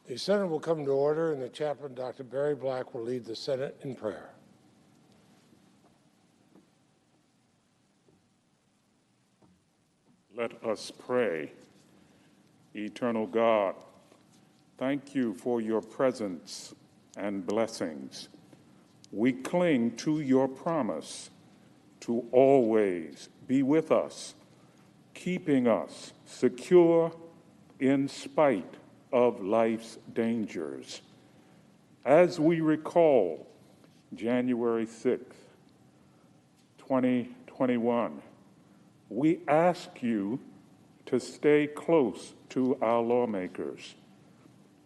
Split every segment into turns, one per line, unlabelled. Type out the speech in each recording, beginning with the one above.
The Senate will come to order, and the chaplain, Dr. Barry Black, will lead the Senate in prayer.
Let us pray. Eternal God, thank you for your presence and blessings. We cling to your promise to always be with us, keeping us secure in spite of life's dangers. As we recall January 6th, 2021, we ask you to stay close to our lawmakers.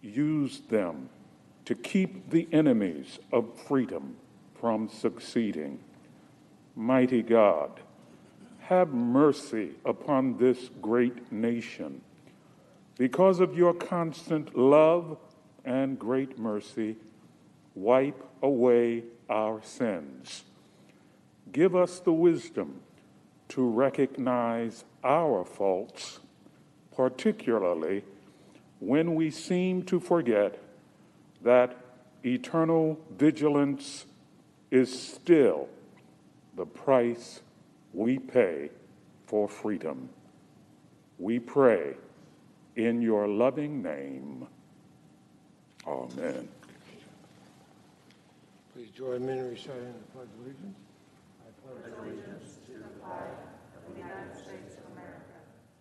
Use them to keep the enemies of freedom from succeeding. Mighty God, have mercy upon this great nation. Because of your constant love and great mercy, wipe away our sins. Give us the wisdom to recognize our faults, particularly when we seem to forget that eternal vigilance is still the price we pay for freedom. We pray in your loving name. Amen.
Please join me in reciting the Pledge of Allegiance. I pledge allegiance
to the flag of the United States of America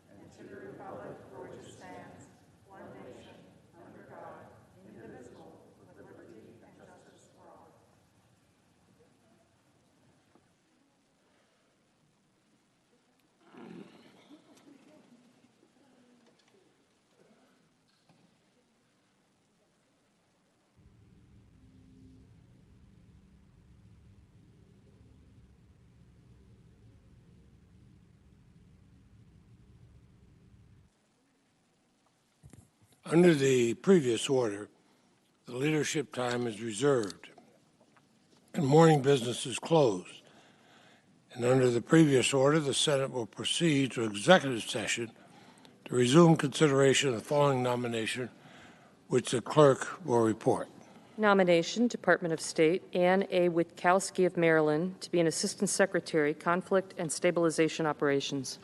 and to the republic for which it stands, one nation, under God, indivisible, with liberty and justice for all.
Under the previous order, the leadership time is reserved and morning business is closed. And under the previous order, the Senate will proceed to executive session to resume consideration of the following nomination, which the clerk will report.
Nomination, Department of State, Ann A. Witkowski of Maryland, to be an Assistant Secretary, Conflict and Stabilization Operations.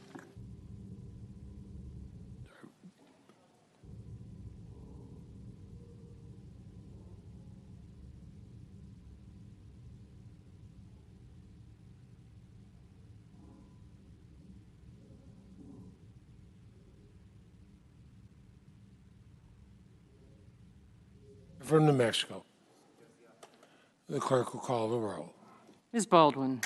From New Mexico, the clerk will call the roll.
Ms. Baldwin.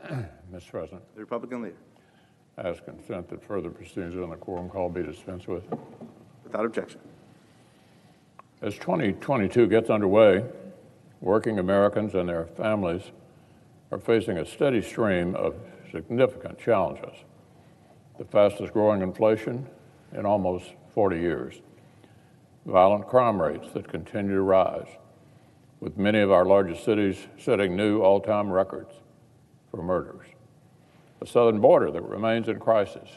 Mr. President,
The Republican leader.
I ask consent that further proceedings on the quorum call be dispensed with.
Without objection.
As 2022 gets underway, working Americans and their families are facing a steady stream of significant challenges. The fastest growing inflation in almost 40 years, violent crime rates that continue to rise, with many of our largest cities setting new all-time records for murders, a southern border that remains in crisis,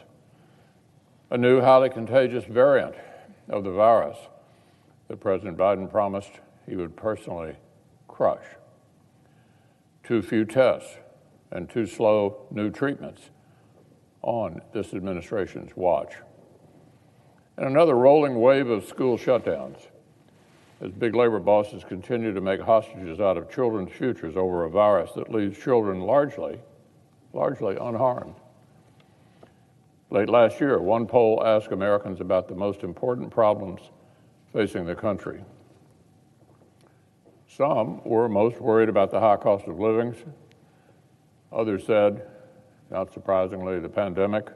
a new highly contagious variant of the virus that President Biden promised he would personally crush, too few tests and too slow new treatments on this administration's watch, and another rolling wave of school shutdowns as big labor bosses continue to make hostages out of children's futures over a virus that leaves children largely unharmed. Late last year, one poll asked Americans about the most important problems facing the country. Some were most worried about the high cost of living. Others said, not surprisingly, the pandemic.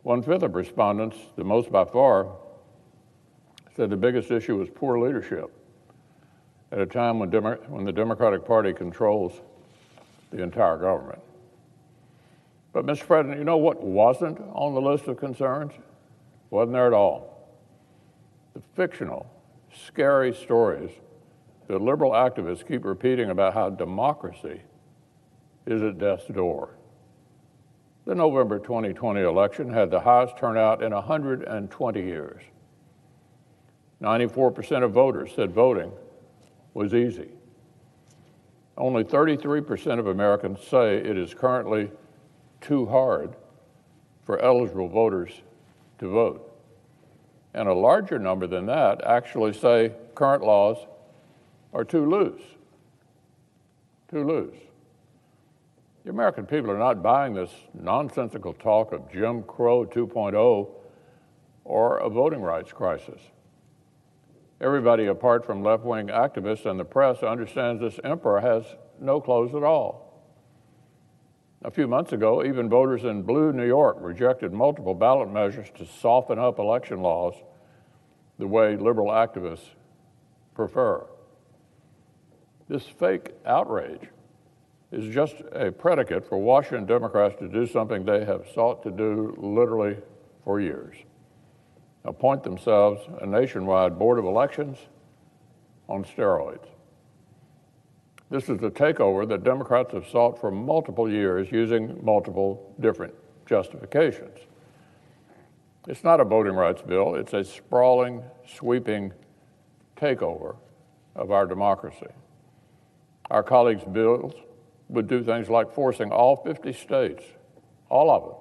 1/5 of respondents, the most by far, said the biggest issue was poor leadership at a time when the Democratic Party controls the entire government. But, Mr. President, you know what wasn't on the list of concerns? Wasn't there at all. The fictional, scary stories that liberal activists keep repeating about how democracy is at death's door. The November 2020 election had the highest turnout in 120 years. 94% of voters said voting was easy. Only 33% of Americans say it is currently too hard for eligible voters to vote. And a larger number than that actually say current laws are too loose. Too loose. The American people are not buying this nonsensical talk of Jim Crow 2.0 or a voting rights crisis. Everybody apart from left-wing activists and the press understands this emperor has no clothes at all. A few months ago, even voters in blue New York rejected multiple ballot measures to soften up election laws the way liberal activists prefer. This fake outrage is just a predicate for Washington Democrats to do something they have sought to do literally for years: appoint themselves a nationwide board of elections on steroids. This is the takeover that Democrats have sought for multiple years using multiple different justifications. It's not a voting rights bill, it's a sprawling, sweeping takeover of our democracy. Our colleagues' bills would do things like forcing all 50 states, all of them,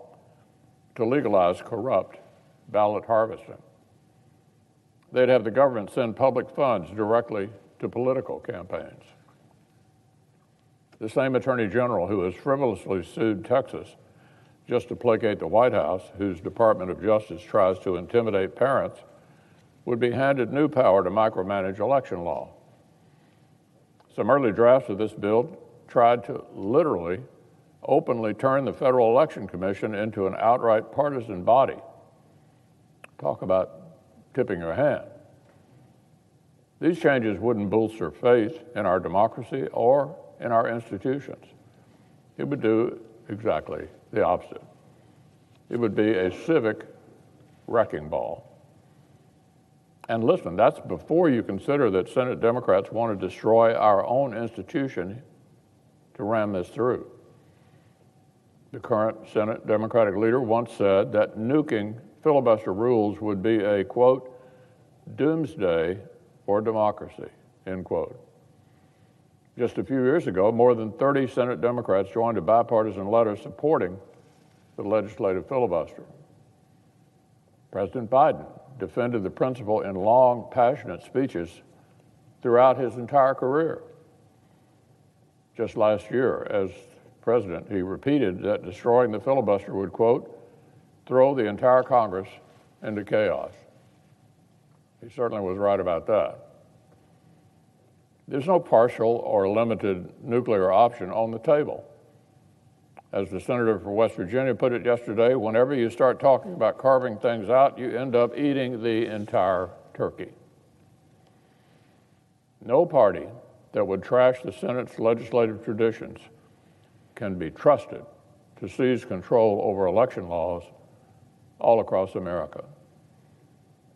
to legalize corrupt ballot harvesting. They'd have the government send public funds directly to political campaigns. The same Attorney General who has frivolously sued Texas just to placate the White House, whose Department of Justice tries to intimidate parents, would be handed new power to micromanage election law. Some early drafts of this bill tried to literally, openly turn the Federal Election Commission into an outright partisan body. Talk about tipping your hand. These changes wouldn't bolster faith in our democracy or in our institutions. It would do exactly the opposite. It would be a civic wrecking ball. And listen, that's before you consider that Senate Democrats want to destroy our own institution to ram this through. The current Senate Democratic leader once said that nuking filibuster rules would be a, quote, doomsday for democracy, end quote. Just a few years ago, more than 30 Senate Democrats joined a bipartisan letter supporting the legislative filibuster. President Biden defended the principle in long, passionate speeches throughout his entire career. Just last year, as president, he repeated that destroying the filibuster would, quote, throw the entire Congress into chaos. He certainly was right about that. There's no partial or limited nuclear option on the table. As the senator for West Virginia put it yesterday, whenever you start talking about carving things out, you end up eating the entire turkey. No party that would trash the Senate's legislative traditions can be trusted to seize control over election laws all across America.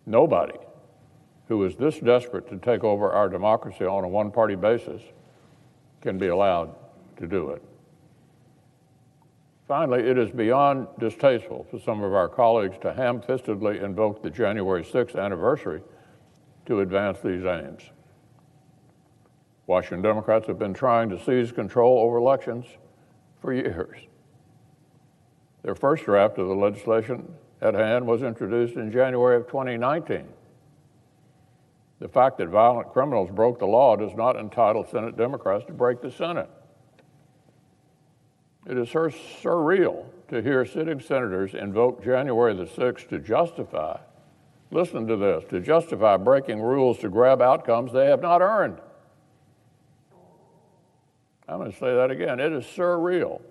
Nobody who is this desperate to take over our democracy on a one-party basis can be allowed to do it. Finally, it is beyond distasteful for some of our colleagues to ham-fistedly invoke the January 6th anniversary to advance these aims. Washington Democrats have been trying to seize control over elections for years. Their first draft of the legislation at hand was introduced in January of 2019. The fact that violent criminals broke the law does not entitle Senate Democrats to break the Senate. It is surreal to hear sitting senators invoke January the 6th to justify, listen to this, to justify breaking rules to grab outcomes they have not earned. I'm going to say that again. It is surreal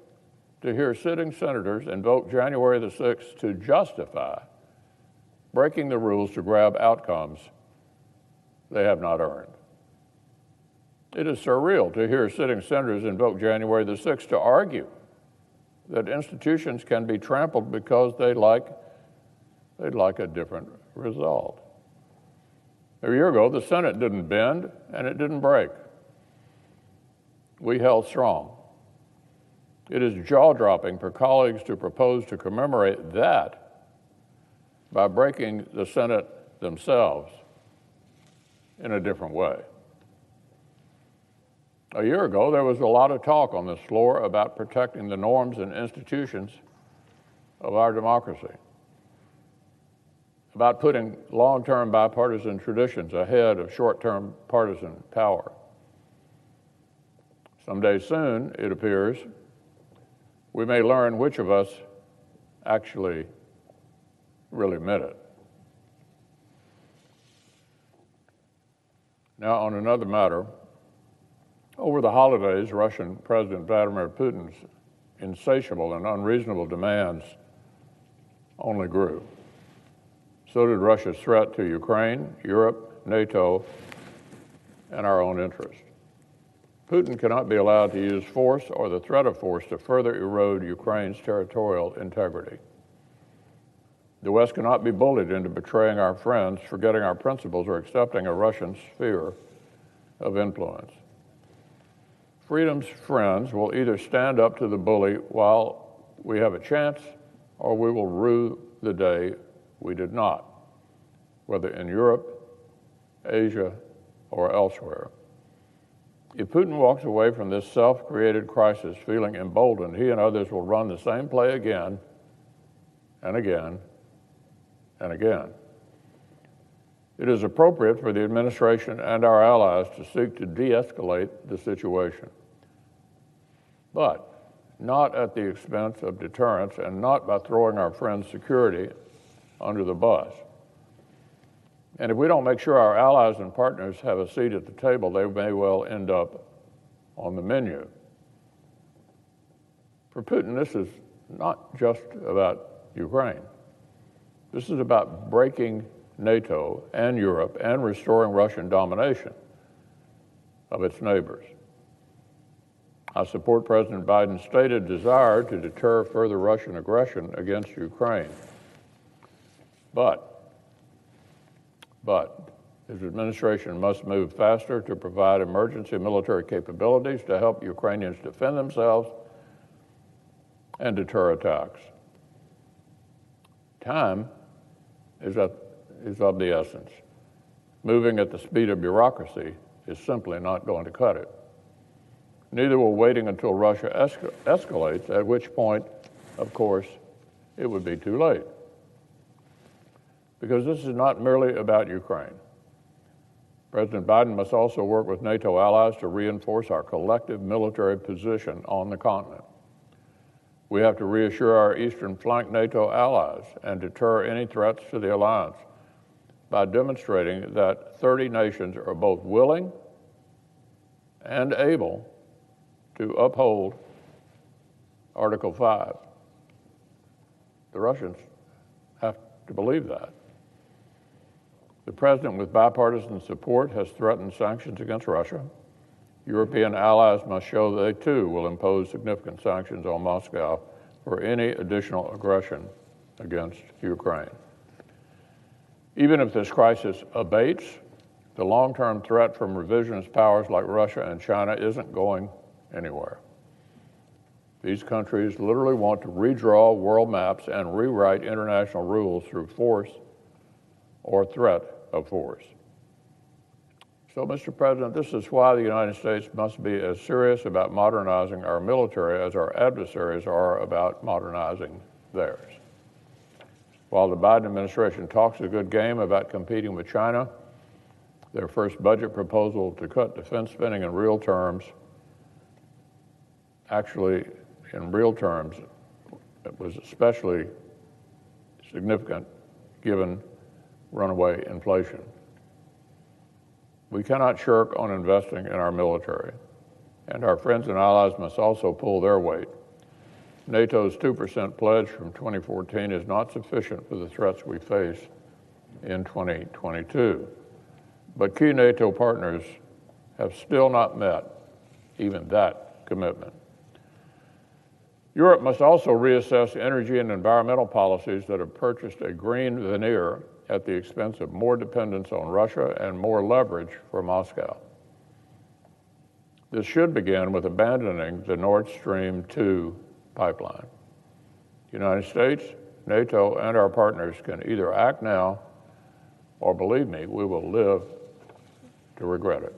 to hear sitting senators invoke January the 6th to justify breaking the rules to grab outcomes they have not earned. It is surreal to hear sitting senators invoke January the 6th to argue that institutions can be trampled because they'd like a different result. A year ago, the Senate didn't bend and it didn't break. We held strong. It is jaw-dropping for colleagues to propose to commemorate that by breaking the Senate themselves in a different way. A year ago, there was a lot of talk on this floor about protecting the norms and institutions of our democracy, about putting long-term bipartisan traditions ahead of short-term partisan power. Someday soon, it appears, we may learn which of us actually really meant it. Now, on another matter, over the holidays, Russian President Vladimir Putin's insatiable and unreasonable demands only grew. So did Russia's threat to Ukraine, Europe, NATO, and our own interests. Putin cannot be allowed to use force or the threat of force to further erode Ukraine's territorial integrity. The West cannot be bullied into betraying our friends, forgetting our principles, or accepting a Russian sphere of influence. Freedom's friends will either stand up to the bully while we have a chance, or we will rue the day we did not, whether in Europe, Asia, or elsewhere. If Putin walks away from this self-created crisis feeling emboldened, he and others will run the same play again and again and again. It is appropriate for the administration and our allies to seek to de-escalate the situation, but not at the expense of deterrence and not by throwing our friends' security under the bus. And if we don't make sure our allies and partners have a seat at the table, they may well end up on the menu. For Putin, this is not just about Ukraine. This is about breaking NATO and Europe and restoring Russian domination of its neighbors. I support President Biden's stated desire to deter further Russian aggression against Ukraine. But his administration must move faster to provide emergency military capabilities to help Ukrainians defend themselves and deter attacks. Time is of the essence. Moving at the speed of bureaucracy is simply not going to cut it. Neither will waiting until Russia escalates, at which point, of course, it would be too late. Because this is not merely about Ukraine. President Biden must also work with NATO allies to reinforce our collective military position on the continent. We have to reassure our eastern flank NATO allies and deter any threats to the alliance by demonstrating that 30 nations are both willing and able to uphold Article 5. The Russians have to believe that. The president, with bipartisan support, has threatened sanctions against Russia. European allies must show they, too, will impose significant sanctions on Moscow for any additional aggression against Ukraine. Even if this crisis abates, the long-term threat from revisionist powers like Russia and China isn't going anywhere. These countries literally want to redraw world maps and rewrite international rules through force or threat of force. So, Mr. President, this is why the United States must be as serious about modernizing our military as our adversaries are about modernizing theirs. While the Biden administration talks a good game about competing with China, their first budget proposal to cut defense spending in real terms, actually in real terms, it was especially significant given runaway inflation. We cannot shirk on investing in our military, and our friends and allies must also pull their weight. NATO's 2% pledge from 2014 is not sufficient for the threats we face in 2022. But key NATO partners have still not met even that commitment. Europe must also reassess energy and environmental policies that have purchased a green veneer at the expense of more dependence on Russia and more leverage for Moscow. This should begin with abandoning the Nord Stream 2 pipeline. The United States, NATO, and our partners can either act now, or believe me, we will live to regret it.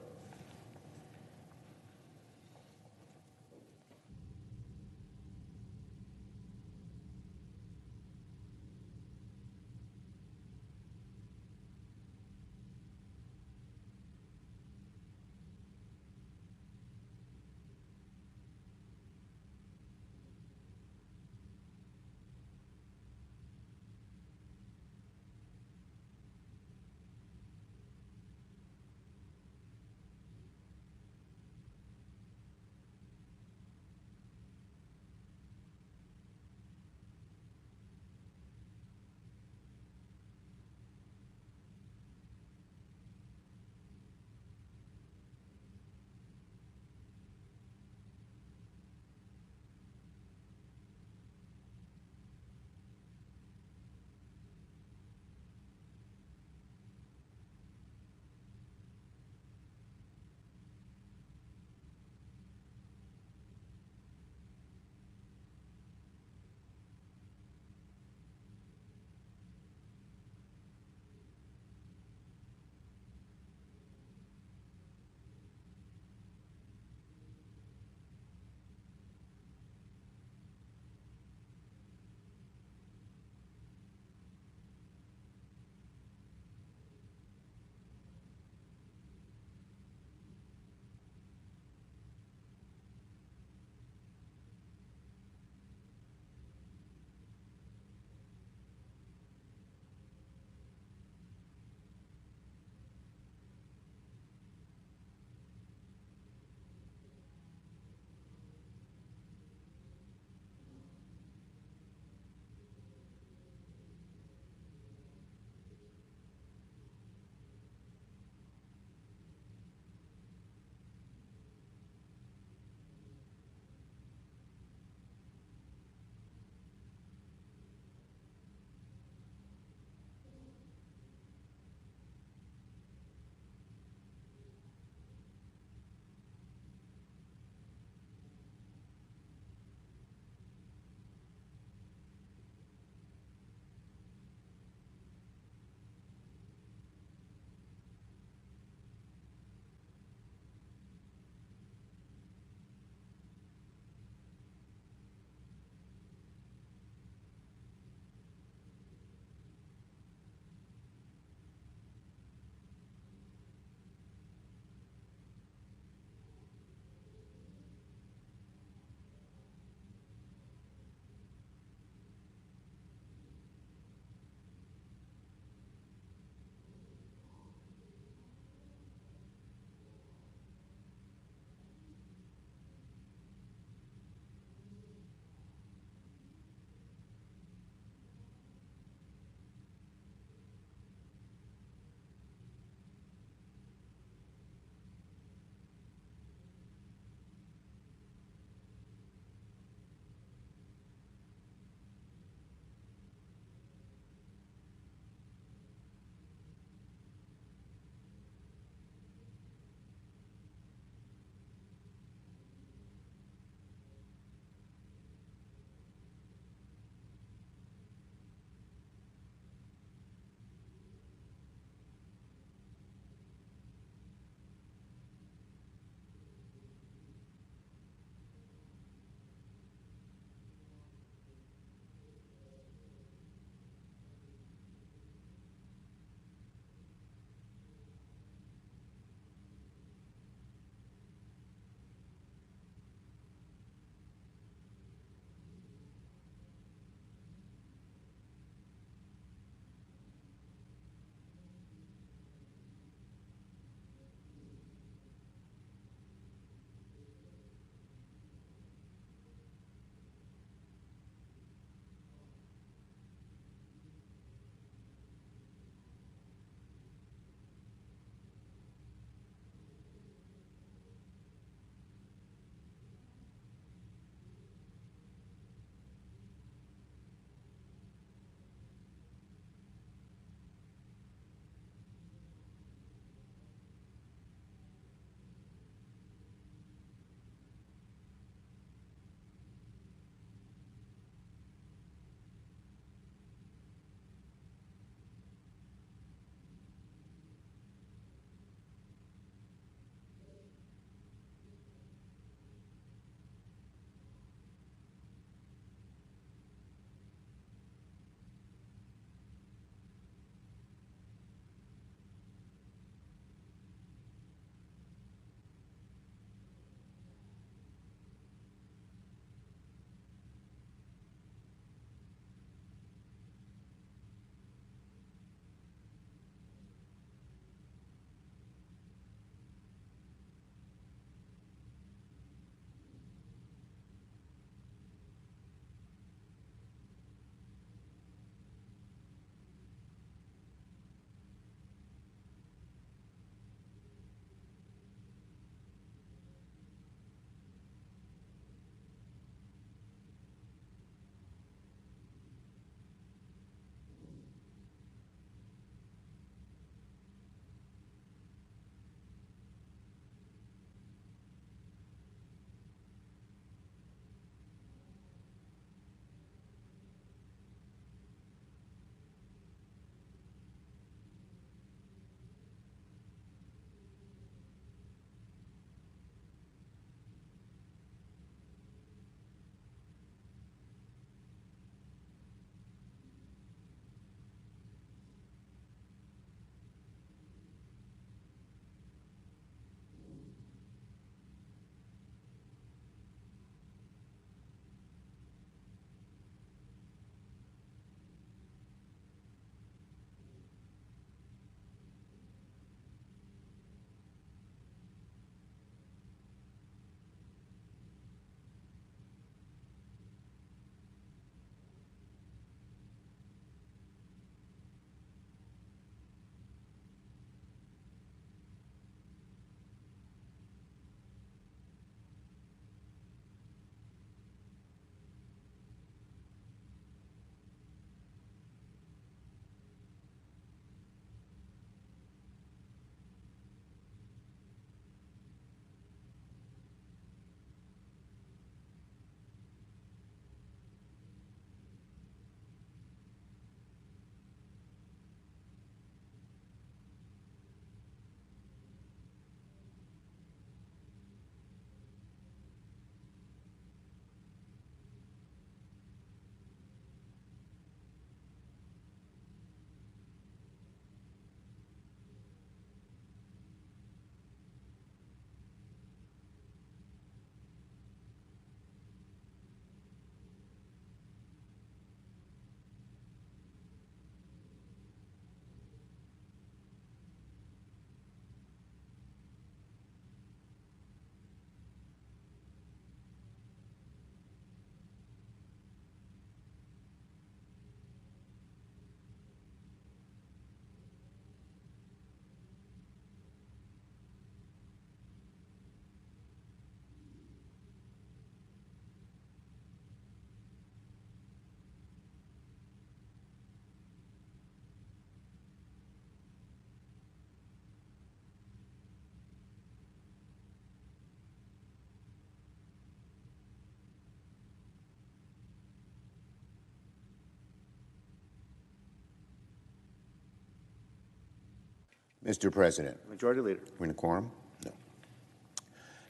Mr. President.
Majority Leader.
We're in a quorum? No.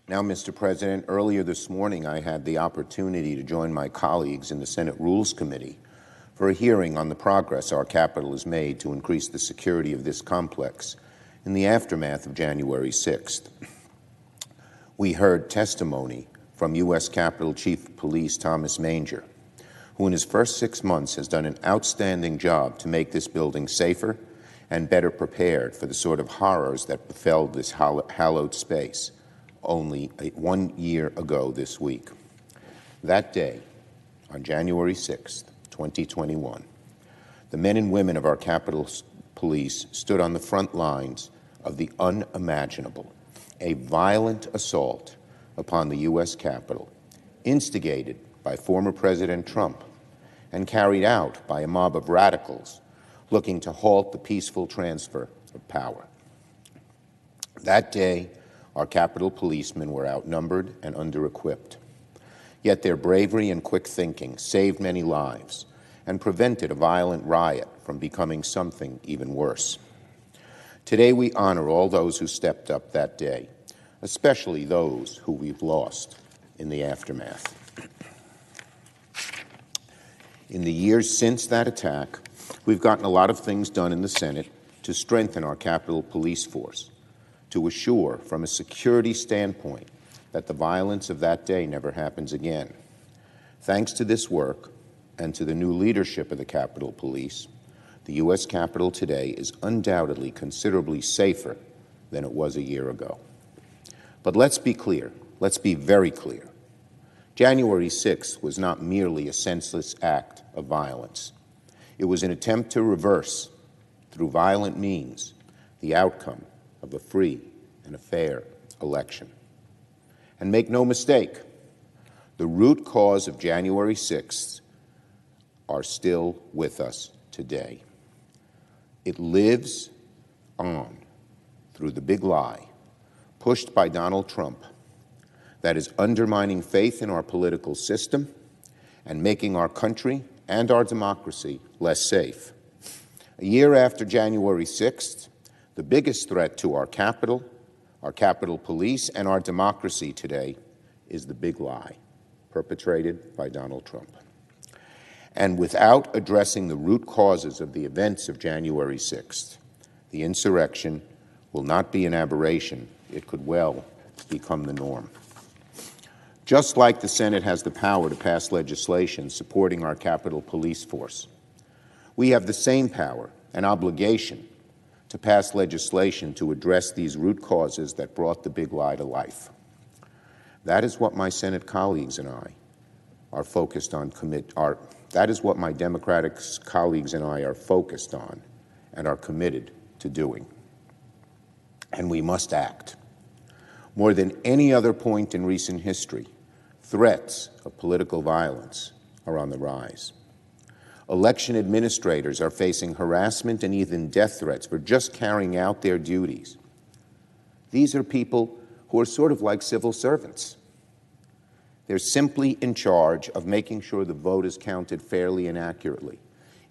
Now, Mr. President, earlier this morning I had the opportunity to join my colleagues in the Senate Rules Committee for a hearing on the progress our Capitol has made to increase the security of this complex in the aftermath of January 6th. We heard testimony from U.S. Capitol Chief of Police Thomas Manger, who in his first 6 months has done an outstanding job to make this building safer and better prepared for the sort of horrors that befell this hallowed space only 1 year ago this week. That day, on January 6th, 2021, the men and women of our Capitol Police stood on the front lines of the unimaginable, a violent assault upon the U.S. Capitol, instigated by former President Trump and carried out by a mob of radicals looking to halt the peaceful transfer of power. That day, our Capitol policemen were outnumbered and under-equipped. Yet their bravery and quick thinking saved many lives and prevented a violent riot from becoming something even worse. Today we honor all those who stepped up that day, especially those who we've lost in the aftermath. In the years since that attack, we've gotten a lot of things done in the Senate to strengthen our Capitol Police force, to assure from a security standpoint that the violence of that day never happens again. Thanks to this work and to the new leadership of the Capitol Police, the U.S. Capitol today is undoubtedly considerably safer than it was a year ago. But let's be clear, let's be very clear. January 6th was not merely a senseless act of violence. It was an attempt to reverse, through violent means, the outcome of a free and a fair election. And make no mistake, the root cause of January 6th are still with us today. It lives on through the big lie pushed by Donald Trump that is undermining faith in our political system and making our country and our democracy less safe. A year after January 6th, the biggest threat to our Capitol Police, and our democracy today is the big lie perpetrated by Donald Trump. And without addressing the root causes of the events of January 6th, the insurrection will not be an aberration. It could well become the norm. Just like the Senate has the power to pass legislation supporting our Capitol Police force, we have the same power and obligation to pass legislation to address these root causes that brought the big lie to life. That is what my Senate colleagues and I are focused on. That is what my Democratic colleagues and I are focused on and are committed to doing. And we must act. More than any other point in recent history, threats of political violence are on the rise. Election administrators are facing harassment and even death threats for just carrying out their duties. These are people who are sort of like civil servants. They're simply in charge of making sure the vote is counted fairly and accurately.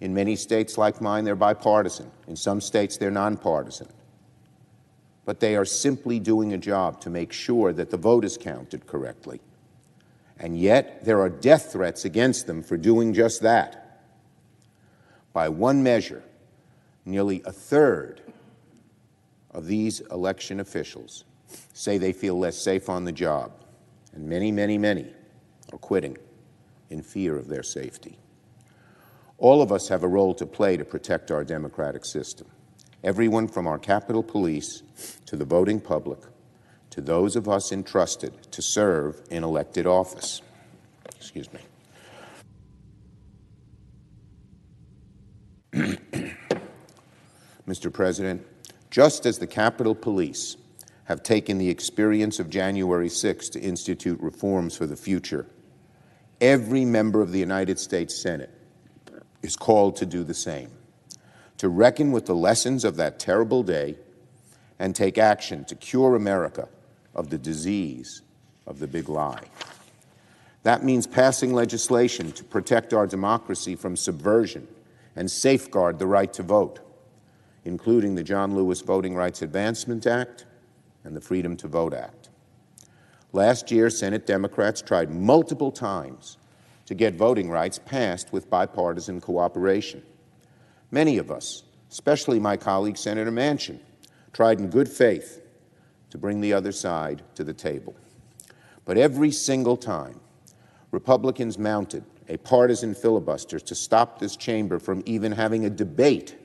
In many states like mine, they're bipartisan. In some states, they're nonpartisan. But they are simply doing a job to make sure that the vote is counted correctly. And yet, there are death threats against them for doing just that. By one measure, nearly a third of these election officials say they feel less safe on the job, and many, many, many are quitting in fear of their safety. All of us have a role to play to protect our democratic system. Everyone from our Capitol Police to the voting public, to those of us entrusted to serve in elected office. Excuse me. Mr. President, just as the Capitol Police have taken the experience of January 6th to institute reforms for the future, every member of the United States Senate is called to do the same, to reckon with the lessons of that terrible day and take action to cure America of the disease of the big lie. That means passing legislation to protect our democracy from subversion and safeguard the right to vote. including the John Lewis Voting Rights Advancement Act and the Freedom to Vote Act. Last year, Senate Democrats tried multiple times to get voting rights passed with bipartisan cooperation. Many of us, especially my colleague Senator Manchin, tried in good faith to bring the other side to the table. But every single time, Republicans mounted a partisan filibuster to stop this chamber from even having a debate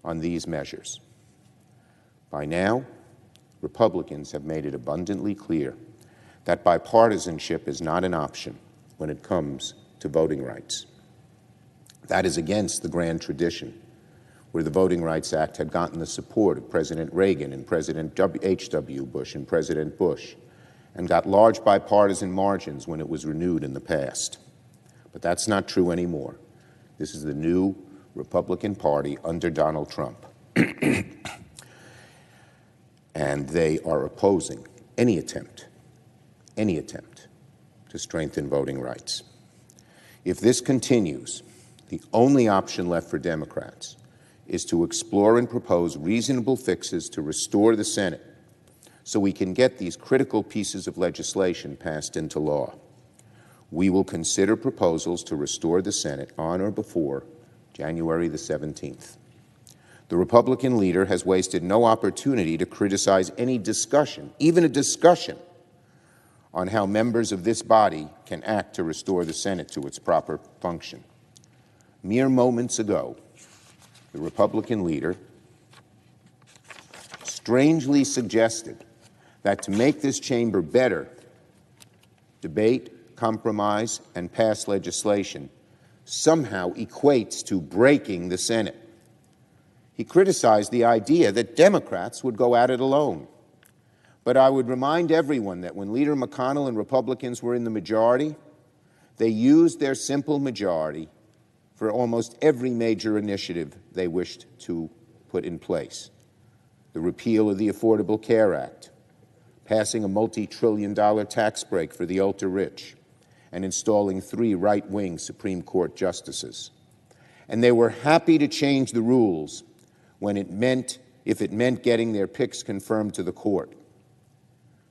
on these measures. By now, Republicans have made it abundantly clear that bipartisanship is not an option when it comes to voting rights. That is against the grand tradition where the Voting Rights Act had gotten the support of President Reagan and President H.W. Bush and President Bush, and got large bipartisan margins when it was renewed in the past. But that's not true anymore. This is the new Republican Party under Donald Trump. And they are opposing any attempt to strengthen voting rights. If this continues, the only option left for Democrats is to explore and propose reasonable fixes to restore the Senate so we can get these critical pieces of legislation passed into law. We will consider proposals to restore the Senate on or before January the 17th. The Republican leader has wasted no opportunity to criticize any discussion, even a discussion, on how members of this body can act to restore the Senate to its proper function. Mere moments ago, the Republican leader strangely suggested that to make this chamber better, debate, compromise, and pass legislation somehow equates to breaking the Senate. He criticized the idea that Democrats would go at it alone. But I would remind everyone that when Leader McConnell and Republicans were in the majority, they used their simple majority for almost every major initiative they wished to put in place. The repeal of the Affordable Care Act, passing a multi-trillion-dollar tax break for the ultra-rich, and installing 3 right-wing Supreme Court justices. And they were happy to change the rules if it meant getting their picks confirmed to the court.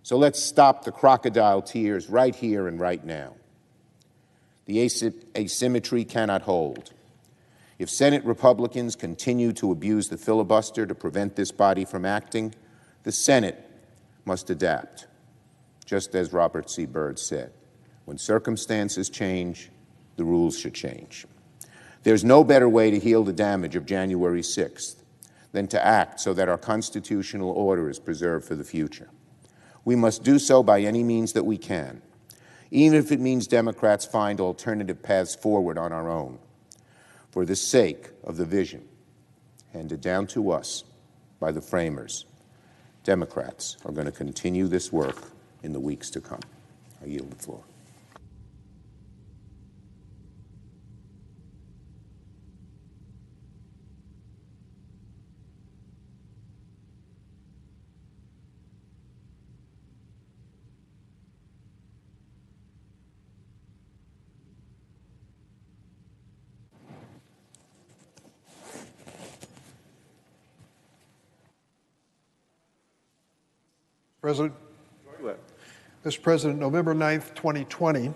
So let's stop the crocodile tears right here and right now. The asymmetry cannot hold. If Senate Republicans continue to abuse the filibuster to prevent this body from acting, the Senate must adapt, just as Robert C. Byrd said. When circumstances change, the rules should change. There's no better way to heal the damage of January 6th than to act so that our constitutional order is preserved for the future. We must do so by any means that we can, even if it means Democrats find alternative paths forward on our own. For the sake of the vision handed down to us by the framers, Democrats are going to continue this work in the weeks to come. I yield the floor.
President. Mr. President, November 9th, 2020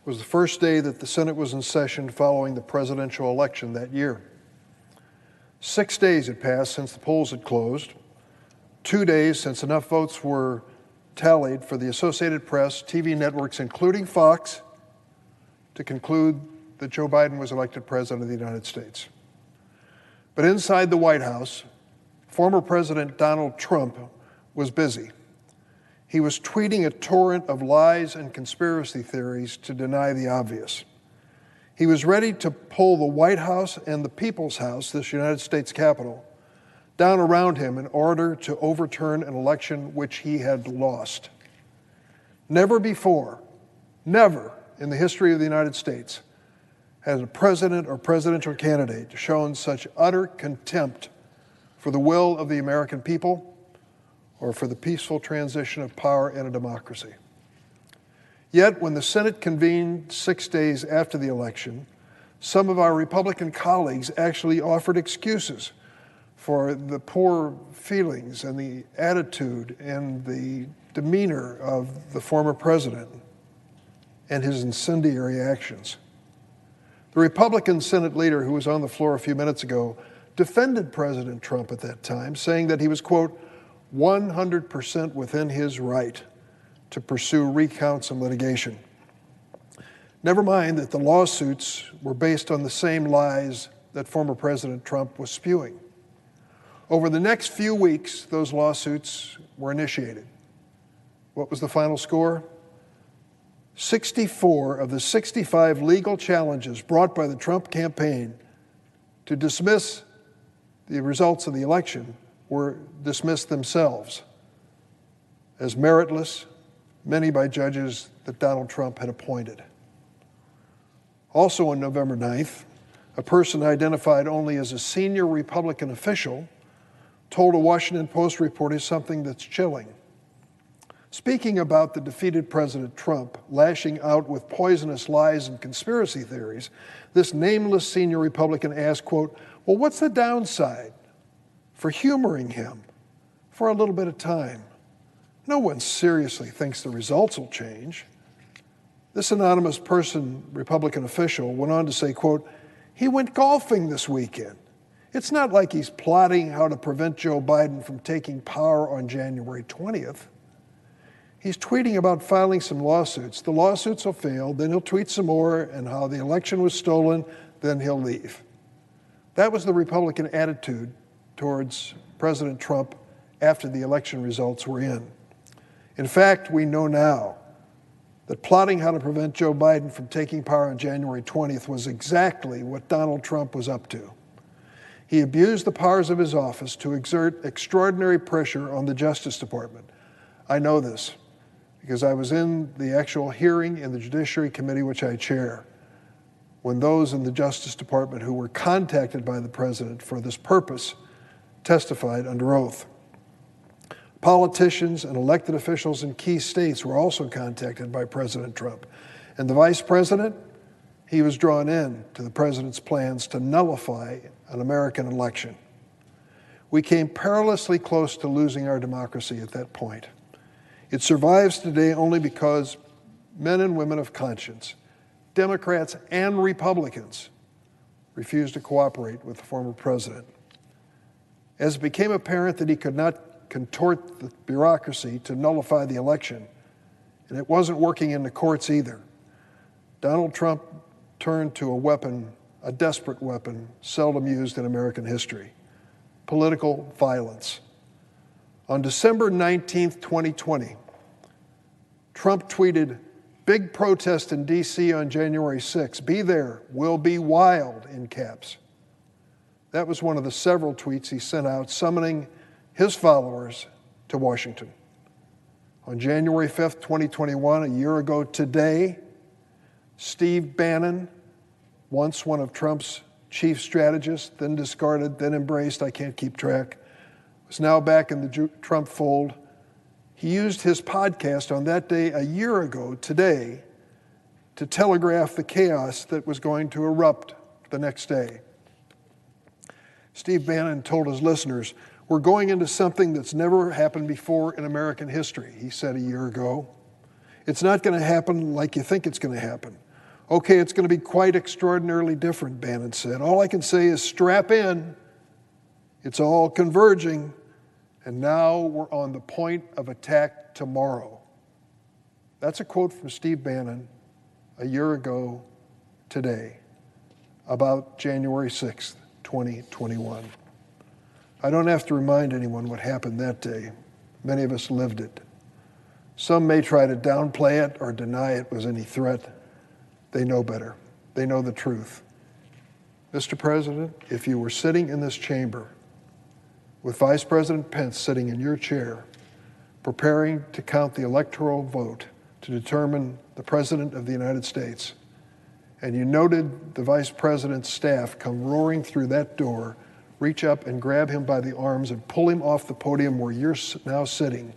was the first day that the Senate was in session following the presidential election that year. 6 days had passed since the polls had closed, 2 days since enough votes were tallied for the Associated Press, TV networks, including Fox, to conclude that Joe Biden was elected President of the United States. But inside the White House, former President Donald Trump was busy. He was tweeting a torrent of lies and conspiracy theories to deny the obvious. He was ready to pull the White House and the People's House, this United States Capitol, down around him in order to overturn an election which he had lost. Never before, never in the history of the United States has a president or presidential candidate shown such utter contempt for the will of the American people or for the peaceful transition of power in a democracy. Yet, when the Senate convened 6 days after the election, some of our Republican colleagues actually offered excuses for the poor feelings and the attitude and the demeanor of the former president and his incendiary actions. The Republican Senate leader who was on the floor a few minutes ago defended President Trump at that time, saying that he was, quote, 100% within his right to pursue recounts and litigation. Never mind that the lawsuits were based on the same lies that former President Trump was spewing. Over the next few weeks, those lawsuits were initiated. What was the final score? 64 of the 65 legal challenges brought by the Trump campaign to dismiss the results of the election were dismissed themselves as meritless, many by judges that Donald Trump had appointed. Also on November 9th, a person identified only as a senior Republican official told a Washington Post reporter something that's chilling. Speaking about the defeated President Trump lashing out with poisonous lies and conspiracy theories, this nameless senior Republican asked, quote, well, what's the downside for humoring him for a little bit of time? No one seriously thinks the results will change. This anonymous person, Republican official, went on to say, quote, he went golfing this weekend. It's not like he's plotting how to prevent Joe Biden from taking power on January 20th. He's tweeting about filing some lawsuits. The lawsuits will fail, then he'll tweet some more and how the election was stolen, then he'll leave. That was the Republican attitude towards President Trump after the election results were in. In fact, we know now that plotting how to prevent Joe Biden from taking power on January 20th was exactly what Donald Trump was up to. He abused the powers of his office to exert extraordinary pressure on the Justice Department. I know this because I was in the actual hearing in the Judiciary Committee, which I chair, when those in the Justice Department who were contacted by the president for this purpose testified under oath. Politicians and elected officials in key states were also contacted by President Trump. And the vice president, he was drawn in to the president's plans to nullify an American election. We came perilously close to losing our democracy at that point. It survives today only because men and women of conscience, Democrats and Republicans, refused to cooperate with the former president. As it became apparent that he could not contort the bureaucracy to nullify the election, and it wasn't working in the courts either, Donald Trump turned to a weapon, a desperate weapon, seldom used in American history: political violence. On December 19th, 2020, Trump tweeted, "Big protest in D.C. on January 6th. Be there. Will be wild," in caps. That was one of the several tweets he sent out summoning his followers to Washington. On January 5th, 2021, a year ago today, Steve Bannon, once one of Trump's chief strategists, then discarded, then embraced, I can't keep track, was now back in the Trump fold. He used his podcast on that day a year ago today to telegraph the chaos that was going to erupt the next day. Steve Bannon told his listeners, "We're going into something that's never happened before in American history," he said a year ago. "It's not going to happen like you think it's going to happen." "Okay, it's going to be quite extraordinarily different," Bannon said. "All I can say is strap in. It's all converging, and now we're on the point of attack tomorrow." That's a quote from Steve Bannon a year ago today about January 6th, 2021. I don't have to remind anyone what happened that day. Many of us lived it. Some may try to downplay it or deny it was any threat. They know better. They know the truth. Mr. President, if you were sitting in this chamber with Vice President Pence sitting in your chair, preparing to count the electoral vote to determine the President of the United States, and you noted the Vice President's staff come roaring through that door, reach up and grab him by the arms and pull him off the podium where you're now sitting,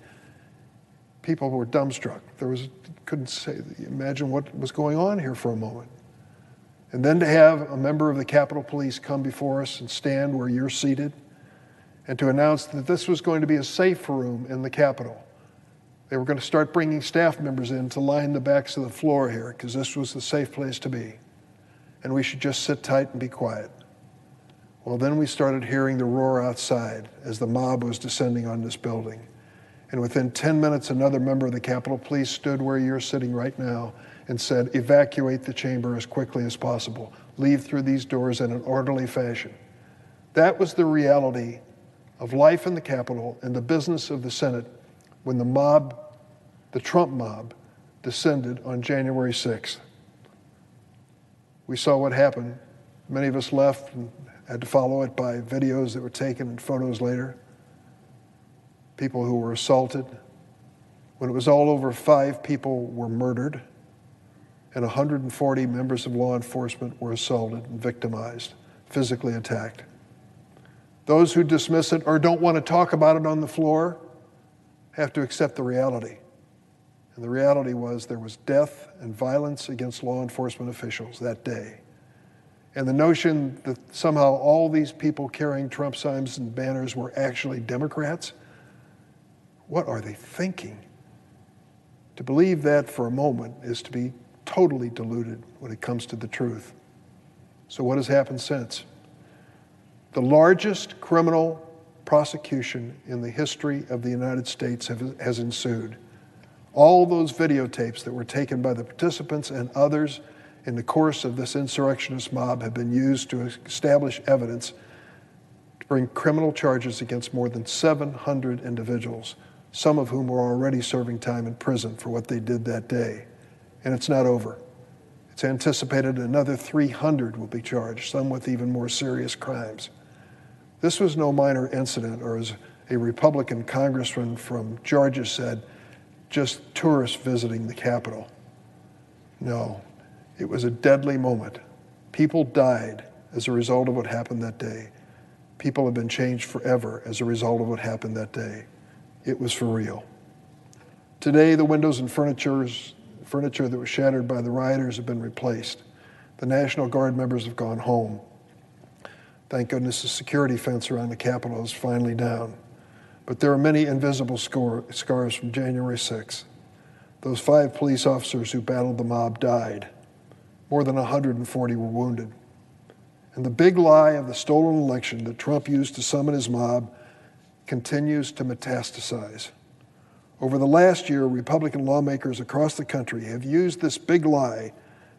people were dumbstruck. Couldn't imagine what was going on here for a moment. And then to have a member of the Capitol Police come before us and stand where you're seated, and to announce that this was going to be a safe room in the Capitol. They were going to start bringing staff members in to line the backs of the floor here because this was the safe place to be. And we should just sit tight and be quiet. Well, then we started hearing the roar outside as the mob was descending on this building. And within 10 minutes, another member of the Capitol Police stood where you're sitting right now and said, evacuate the chamber as quickly as possible. Leave through these doors in an orderly fashion. That was the reality of life in the Capitol and the business of the Senate when the mob, the Trump mob, descended on January 6th. We saw what happened. Many of us left and had to follow it by videos that were taken and photos later. People who were assaulted. When it was all over, 5 people were murdered, and 140 members of law enforcement were assaulted and victimized, physically attacked. Those who dismiss it or don't want to talk about it on the floor have to accept the reality. And the reality was there was death and violence against law enforcement officials that day. And the notion that somehow all these people carrying Trump signs and banners were actually Democrats, what are they thinking? To believe that for a moment is to be totally deluded when it comes to the truth. So what has happened since? The largest criminal prosecution in the history of the United States has ensued. All those videotapes that were taken by the participants and others in the course of this insurrectionist mob have been used to establish evidence to bring criminal charges against more than 700 individuals, some of whom were already serving time in prison for what they did that day. And it's not over. It's anticipated another 300 will be charged, some with even more serious crimes. This was no minor incident, or as a Republican congressman from Georgia said, just tourists visiting the Capitol. No, it was a deadly moment. People died as a result of what happened that day. People have been changed forever as a result of what happened that day. It was for real. Today, the windows and furniture that was shattered by the rioters have been replaced. The National Guard members have gone home. Thank goodness the security fence around the Capitol is finally down. But there are many invisible scars from January 6th. Those 5 police officers who battled the mob died. More than 140 were wounded. And the big lie of the stolen election that Trump used to summon his mob continues to metastasize. Over the last year, Republican lawmakers across the country have used this big lie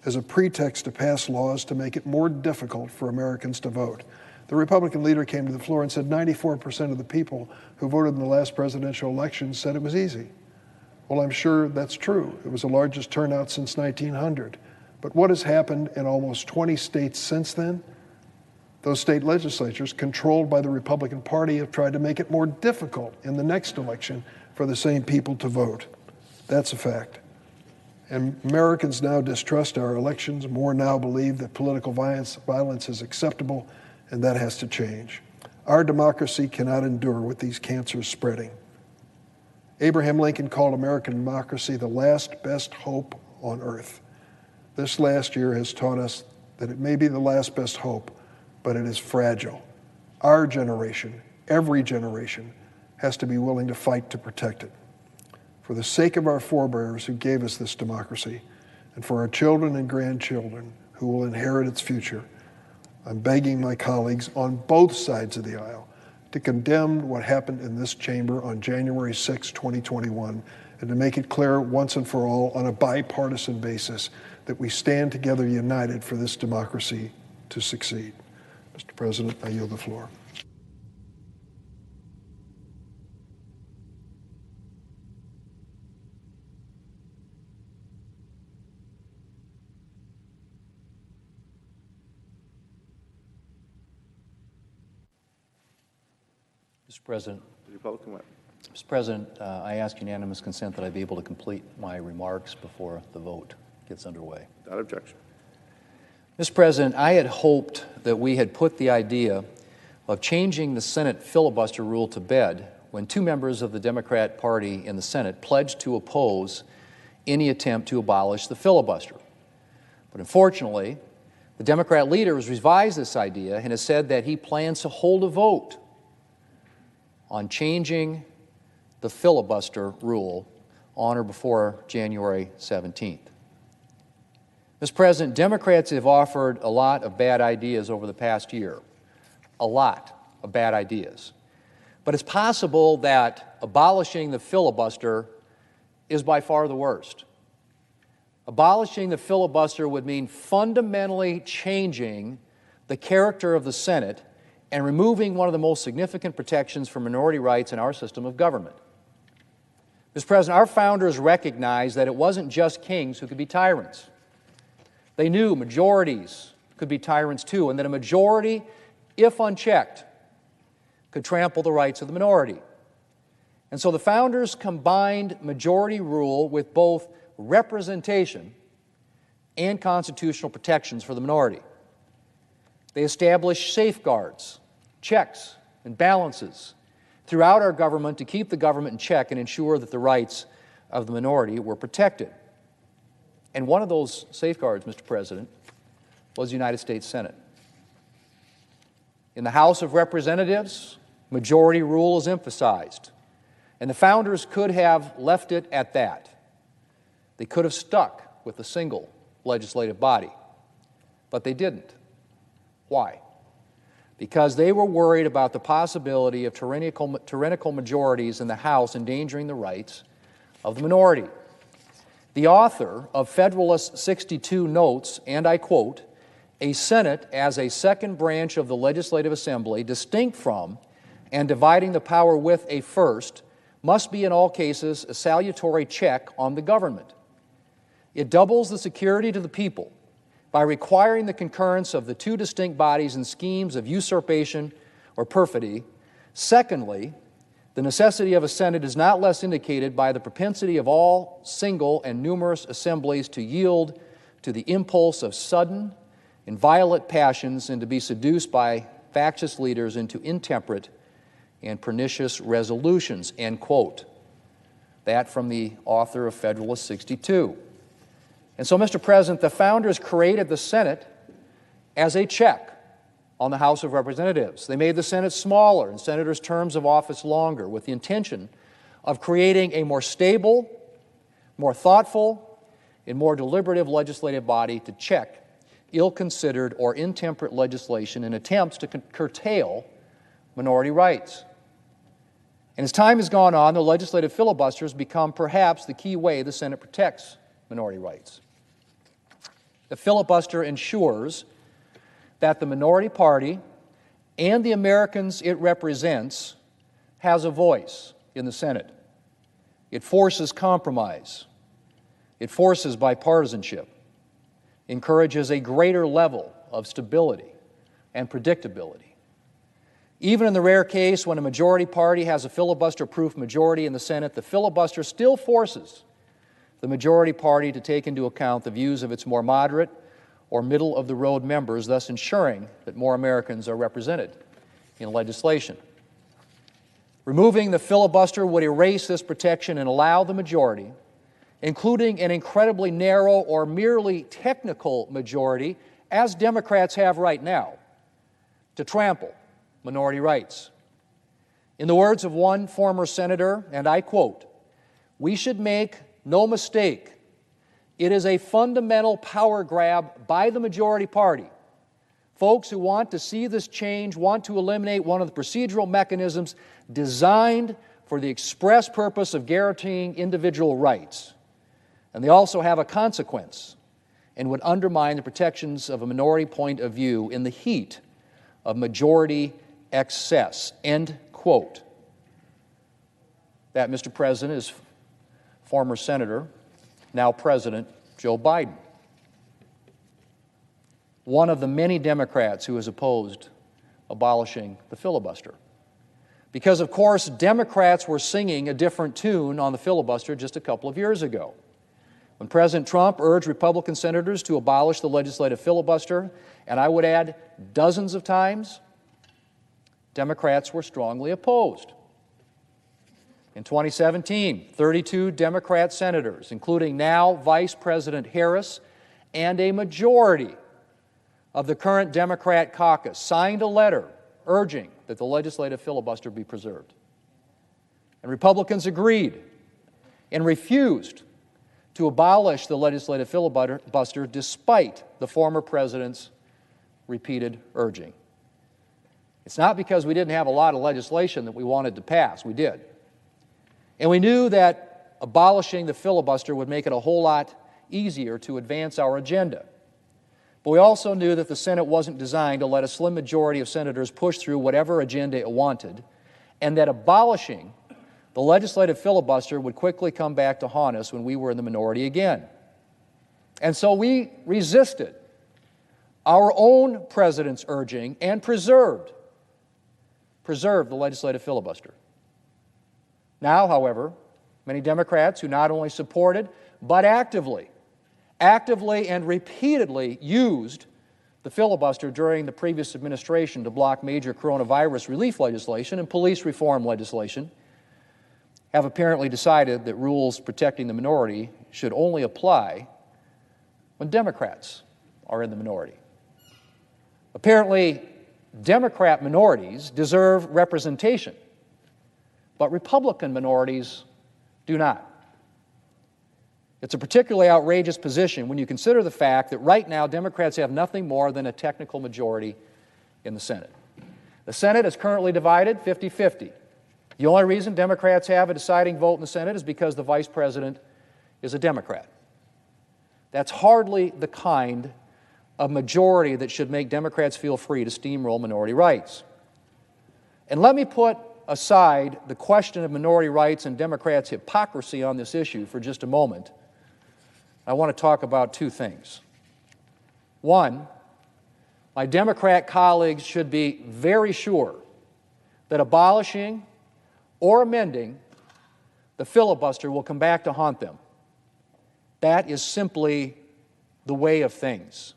as a pretext to pass laws to make it more difficult for Americans to vote. The Republican leader came to the floor and said 94% of the people who voted in the last presidential election said it was easy. Well, I'm sure that's true. It was the largest turnout since 1900. But what has happened in almost 20 states since then? Those state legislatures, controlled by the Republican Party, have tried to make it more difficult in the next election for the same people to vote. That's a fact. And Americans now distrust our elections. More now believe that political violence is acceptable, and that has to change. Our democracy cannot endure with these cancers spreading. Abraham Lincoln called American democracy the last best hope on earth. This last year has taught us that it may be the last best hope, but it is fragile. Our generation, every generation, has to be willing to fight to protect it. For the sake of our forebears who gave us this democracy, and for our children and grandchildren who will inherit its future, I'm begging my colleagues on both sides of the aisle to condemn what happened in this chamber on January 6, 2021, and to make it clear once and for all on a bipartisan basis that we stand together united for this democracy to succeed. Mr. President, I yield the floor.
Mr. President.
The Republican whip.
Mr. President, I ask unanimous consent that I be able to complete my remarks before the vote gets underway.
Without objection.
Mr. President, I had hoped that we had put the idea of changing the Senate filibuster rule to bed when 2 members of the Democrat Party in the Senate pledged to oppose any attempt to abolish the filibuster. But unfortunately, the Democrat leader has revised this idea and has said that he plans to hold a vote on changing the filibuster rule on or before January 17th. Mr. President, Democrats have offered a lot of bad ideas over the past year, a lot of bad ideas. But it's possible that abolishing the filibuster is by far the worst. Abolishing the filibuster would mean fundamentally changing the character of the Senate and removing one of the most significant protections for minority rights in our system of government. Mr. President, our founders recognized that it wasn't just kings who could be tyrants. They knew majorities could be tyrants too, and that a majority, if unchecked, could trample the rights of the minority. And so the founders combined majority rule with both representation and constitutional protections for the minority. They established safeguards, checks, and balances throughout our government to keep the government in check and ensure that the rights of the minority were protected. And one of those safeguards, Mr. President, was the United States Senate. In the House of Representatives, majority rule is emphasized, and the founders could have left it at that. They could have stuck with a single legislative body, but they didn't. Why? Because they were worried about the possibility of tyrannical majorities in the House endangering the rights of the minority. The author of Federalist 62 notes, and I quote, "A Senate as a second branch of the Legislative Assembly, distinct from and dividing the power with a first, must be in all cases a salutary check on the government. It doubles the security to the people by requiring the concurrence of the two distinct bodies in schemes of usurpation or perfidy. Secondly, the necessity of a Senate is not less indicated by the propensity of all single and numerous assemblies to yield to the impulse of sudden and violent passions and to be seduced by factious leaders into intemperate and pernicious resolutions," end quote. That from the author of Federalist 62. And so, Mr. President, the founders created the Senate as a check on the House of Representatives. They made the Senate smaller and senators' terms of office longer with the intention of creating a more stable, more thoughtful, and more deliberative legislative body to check ill-considered or intemperate legislation in attempts to curtail minority rights. And as time has gone on, the legislative filibuster has become perhaps the key way the Senate protects minority rights. The filibuster ensures that the minority party and the Americans it represents has a voice in the Senate. It forces compromise. It forces bipartisanship, encourages a greater level of stability and predictability. Even in the rare case when a majority party has a filibuster-proof majority in the Senate, the filibuster still forces the majority party to take into account the views of its more moderate or middle-of-the-road members, thus ensuring that more Americans are represented in legislation. Removing the filibuster would erase this protection and allow the majority, including an incredibly narrow or merely technical majority, as Democrats have right now, to trample minority rights. In the words of one former senator, and I quote, "We should make no mistake, it is a fundamental power grab by the majority party. Folks who want to see this change want to eliminate one of the procedural mechanisms designed for the express purpose of guaranteeing individual rights. And they also have a consequence and would undermine the protections of a minority point of view in the heat of majority excess," end quote. That, Mr. President, is former Senator, now President Joe Biden, one of the many Democrats who has opposed abolishing the filibuster. Because, of course, Democrats were singing a different tune on the filibuster just a couple of years ago. When President Trump urged Republican senators to abolish the legislative filibuster, and I would add dozens of times, Democrats were strongly opposed. In 2017, 32 Democrat senators, including now Vice President Harris, and a majority of the current Democrat caucus, signed a letter urging that the legislative filibuster be preserved. And Republicans agreed and refused to abolish the legislative filibuster despite the former president's repeated urging. It's not because we didn't have a lot of legislation that we wanted to pass. We did. And we knew that abolishing the filibuster would make it a whole lot easier to advance our agenda. But we also knew that the Senate wasn't designed to let a slim majority of senators push through whatever agenda it wanted, and that abolishing the legislative filibuster would quickly come back to haunt us when we were in the minority again. And so we resisted our own president's urging and preserved the legislative filibuster. Now, however, many Democrats who not only supported, but actively and repeatedly used the filibuster during the previous administration to block major coronavirus relief legislation and police reform legislation have apparently decided that rules protecting the minority should only apply when Democrats are in the minority. Apparently, Democrat minorities deserve representation, but Republican minorities do not. It's a particularly outrageous position when you consider the fact that right now Democrats have nothing more than a technical majority in the Senate. The Senate is currently divided 50-50. The only reason Democrats have a deciding vote in the Senate is because the Vice President is a Democrat. That's hardly the kind of majority that should make Democrats feel free to steamroll minority rights. And let me put aside the question of minority rights and Democrats' hypocrisy on this issue for just a moment. I want to talk about two things. One, my Democrat colleagues should be very sure that abolishing or amending the filibuster will come back to haunt them. That is simply the way of things.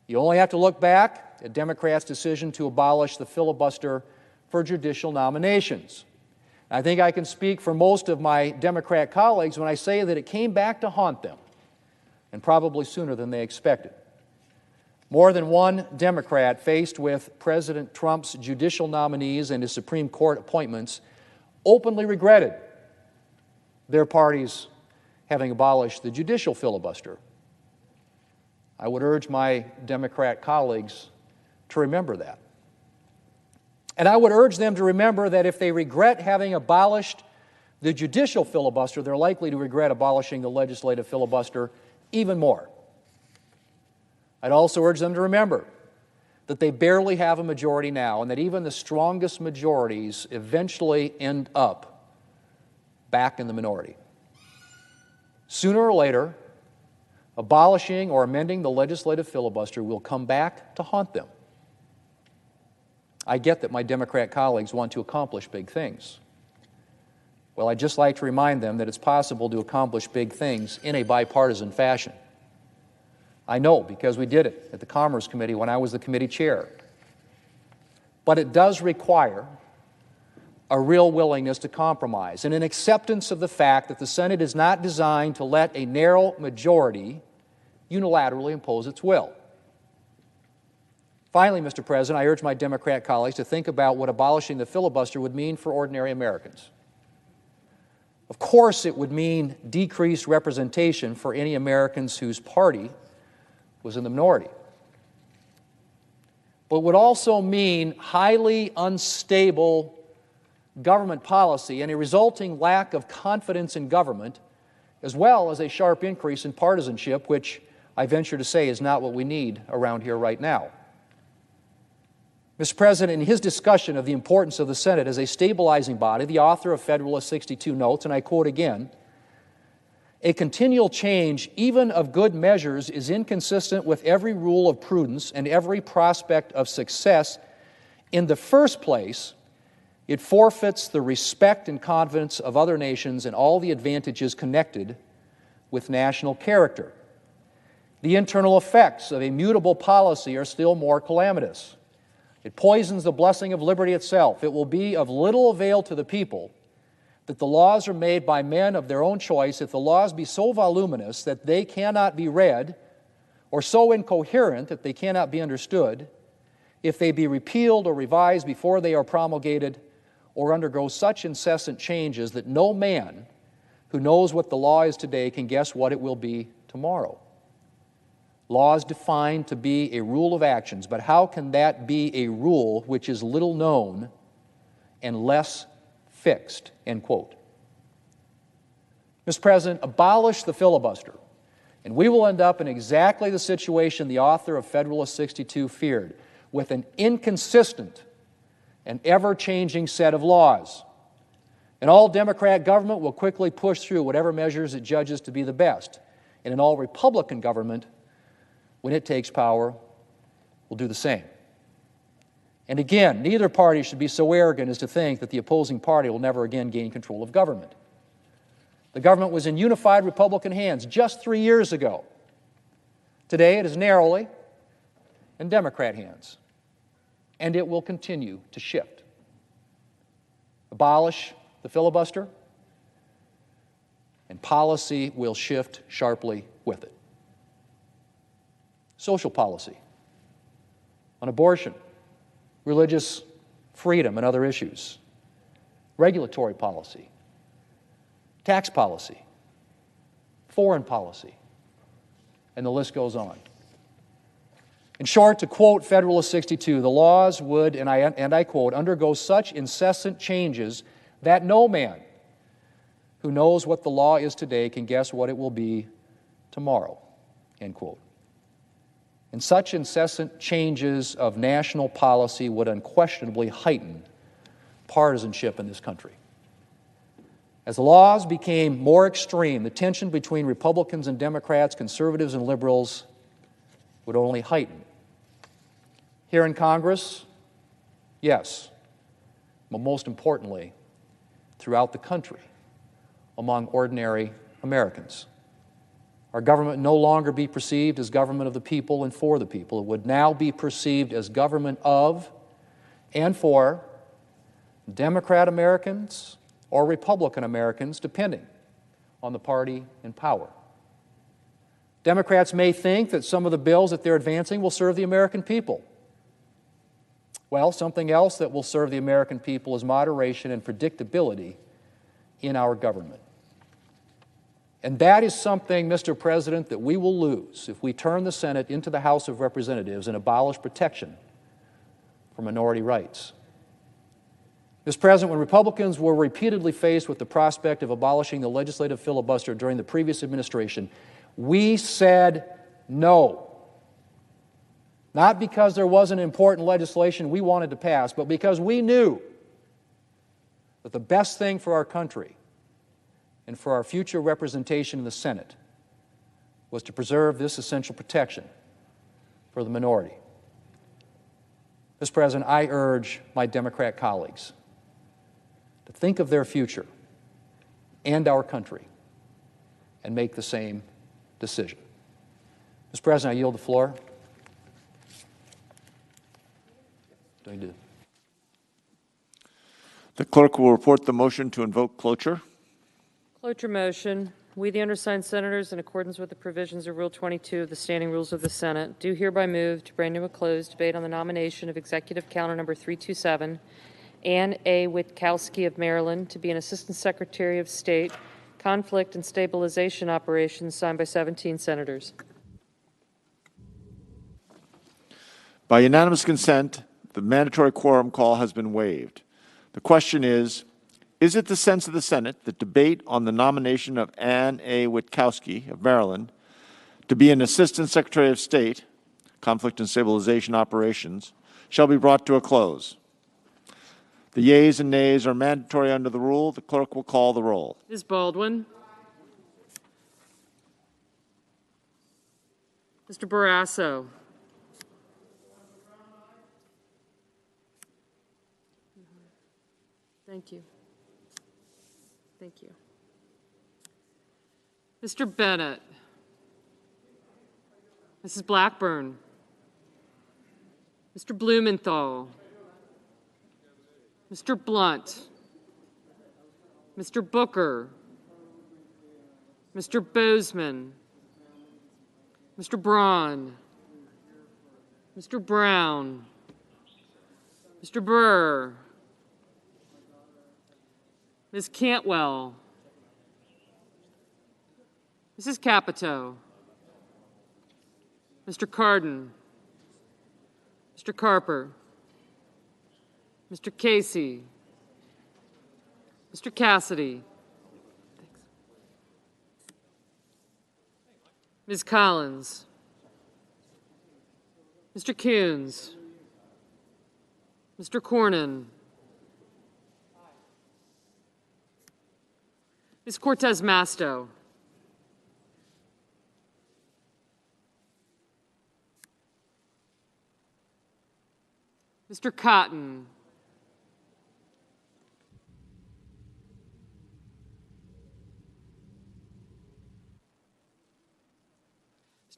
You only have to look back at Democrats' decision to abolish the filibuster for judicial nominations. I think I can speak for most of my Democrat colleagues when I say that it came back to haunt them, and probably sooner than they expected. More than one Democrat faced with President Trump's judicial nominees and his Supreme Court appointments openly regretted their parties having abolished the judicial filibuster. I would urge my Democrat colleagues to remember that. And I would urge them to remember that if they regret having abolished the judicial filibuster, they're likely to regret abolishing the legislative filibuster even more. I'd also urge them to remember that they barely have a majority now, and that even the strongest majorities eventually end up back in the minority. Sooner or later, abolishing or amending the legislative filibuster will come back to haunt them. I get that my Democrat colleagues want to accomplish big things. Well, I'd just like to remind them that it's possible to accomplish big things in a bipartisan fashion. I know, because we did it at the Commerce Committee when I was the committee chair. But it does require a real willingness to compromise and an acceptance of the fact that the Senate is not designed to let a narrow majority unilaterally impose its will. Finally, Mr. President, I urge my Democrat colleagues to think about what abolishing the filibuster would mean for ordinary Americans. Of course, it would mean decreased representation for any Americans whose party was in the minority. But it would also mean highly unstable government policy and a resulting lack of confidence in government, as well as a sharp increase in partisanship, which I venture to say is not what we need around here right now. Mr. President, in his discussion of the importance of the Senate as a stabilizing body, the author of Federalist 62 notes, and I quote again, "A continual change, even of good measures, is inconsistent with every rule of prudence and every prospect of success. In the first place, it forfeits the respect and confidence of other nations and all the advantages connected with national character. The internal effects of a mutable policy are still more calamitous. It poisons the blessing of liberty itself. It will be of little avail to the people that the laws are made by men of their own choice if the laws be so voluminous that they cannot be read, or so incoherent that they cannot be understood, if they be repealed or revised before they are promulgated, or undergo such incessant changes that no man who knows what the law is today can guess what it will be tomorrow. Law is defined to be a rule of actions, but how can that be a rule which is little known and less fixed?" End quote. Mr. President, abolish the filibuster, and we will end up in exactly the situation the author of Federalist 62 feared, with an inconsistent and ever-changing set of laws. An all-Democrat government will quickly push through whatever measures it judges to be the best, and an all-Republican government, when it takes power, will do the same. And again, neither party should be so arrogant as to think that the opposing party will never again gain control of government. The government was in unified Republican hands just 3 years ago. Today it is narrowly in Democrat hands, and it will continue to shift. Abolish the filibuster, and policy will shift sharply with it. Social policy on abortion, religious freedom, and other issues. Regulatory policy, tax policy, foreign policy, and the list goes on. In short, to quote Federalist 62, the laws would, and I quote, "undergo such incessant changes that no man who knows what the law is today can guess what it will be tomorrow," end quote. And such incessant changes of national policy would unquestionably heighten partisanship in this country. As the laws became more extreme, the tension between Republicans and Democrats, conservatives and liberals, would only heighten. Here in Congress, yes, but most importantly, throughout the country, among ordinary Americans. Our government would no longer be perceived as government of the people and for the people. It would now be perceived as government of and for Democrat Americans or Republican Americans, depending on the party in power. Democrats may think that some of the bills that they're advancing will serve the American people. Well, something else that will serve the American people is moderation and predictability in our government. And that is something, Mr. President, that we will lose if we turn the Senate into the House of Representatives and abolish protection for minority rights. Mr. President, when Republicans were repeatedly faced with the prospect of abolishing the legislative filibuster during the previous administration, we said no. Not because there wasn't important legislation we wanted to pass, but because we knew that the best thing for our country and for our future representation in the Senate was to preserve this essential protection for the minority. Mr. President, I urge my Democrat colleagues to think of their future and our country and make the same decision. Mr. President, I yield the floor. What do I do?
The clerk will report the motion to invoke cloture.
Cloture motion. We, the undersigned senators, in accordance with the provisions of Rule 22 of the Standing Rules of the Senate, do hereby move to bring to a close debate on the nomination of Executive Counter Number 327, Ann A. Witkowski of Maryland, to be an Assistant Secretary of State, Conflict and Stabilization Operations, signed by 17 senators.
By unanimous consent, the mandatory quorum call has been waived. The question is it the sense of the Senate that debate on the nomination of Ann A. Witkowski of Maryland to be an Assistant Secretary of State, Conflict and Stabilization Operations, shall be brought to a close? The yeas and nays are mandatory under the rule. The clerk will call the roll.
Ms. Baldwin. Mr. Barrasso. Thank you. Thank you. Mr. Bennett. Mrs. Blackburn. Mr. Blumenthal. Mr. Blunt. Mr. Booker. Mr. Bozeman. Mr. Braun. Mr. Brown. Mr. Burr. Ms. Cantwell, Mrs. Capito, Mr. Cardin, Mr. Carper, Mr. Casey, Mr. Cassidy, Ms. Collins, Mr. Coons, Mr. Cornyn, Ms. Cortez Masto, Mr. Cotton,